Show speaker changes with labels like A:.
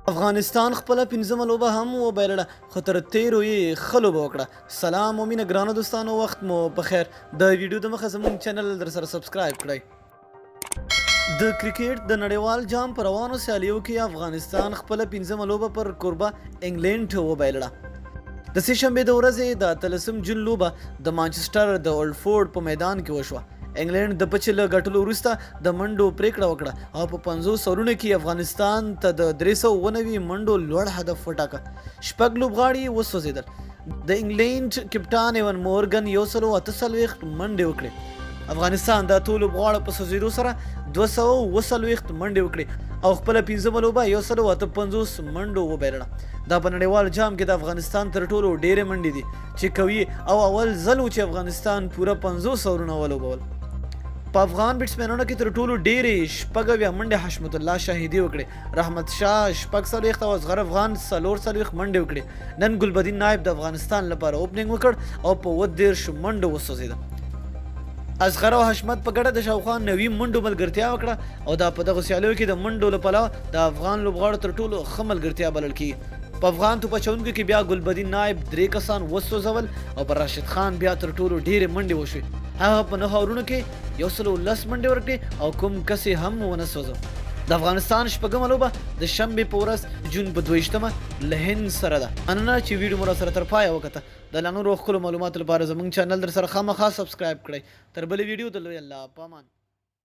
A: افغانستان خپله پنځمه لوبه هم وبایلله خو تر تیرو یې ښه لوبه وکړه. سلام او مینه ګرانو دوستانو، وخت مو بخیر. د ویډیو د مخه زموږ چینل در سره سبسکرایب کړئ. د کرکټ د نړیوال جام په روانو سیالیو کې افغانستان خپله پنځمه لوبه پر کوربه انګلینډ وبایلله. د سې شنبې د ورځې د 13 جون لوبه د مانچسټر د اولډ فورډ په میدان کې وشوه. انګلینډ د پچې له ګټلو وروسته د منډو پریکړه وکړه او په 50 سرونو کې افغانستان ته د 390 منډو لوړ هدف وټاکه. شپږ لوبغاړي وسوځېدل. د انګلینډ کپټان ایون مورګن 148 منډې وکړې. افغانستان د ټولو لوبغاړو په سوځېدو سره 240 منډې وکړې او خپله پنځمه لوبه 158 منډو وبایلله. دا په نړیوال جام کې د افغانستان تر ټولو ډېرې منډې دي چې کوي او اول ځل و چې افغانستان پوره 50 سرونه ولوبول. په افغان بیټسمینانو کې تر ټولو ډېرې 80 منډې حشمت الله شاهدي وکړې. رحمت شاه 40 او اصغر افغان 40 منډې وکړې. نن ګلبدین نایب د افغانستان لپاره اوپننګ وکړ او په 30 منډو وسوځېده. اصغر او حشمت په ګډه د شاوخوا 90 منډو ملګرتیا وکړه او دا په دغو سیالیو کې د منډو له پلوه د افغان لوبغاړو تر ټولو ښه ملګرتیا بلل کېږي. په افغان توپ اچوونکو کې بیا ګلبدین نایب 3 کسان وسوځول او پر راشد خان بیا تر ټولو ډېرې منډې وشوې. هغه په 9 اورونو کې 110 منډې ورکړې او کوم کس یې هم ونه سوځو. د افغانستان شپږمه لوبه د شنبې په ورځ جون په 22 له هند سره ده. مننه چې ویډیو مو راسره تر پایه وکته. د لا نورو ښکلو معلوماتو لپاره زموږ چینل در سره خامخا سبسکرایب کړئ. تر بلې ویډیو د لوی الله په امان.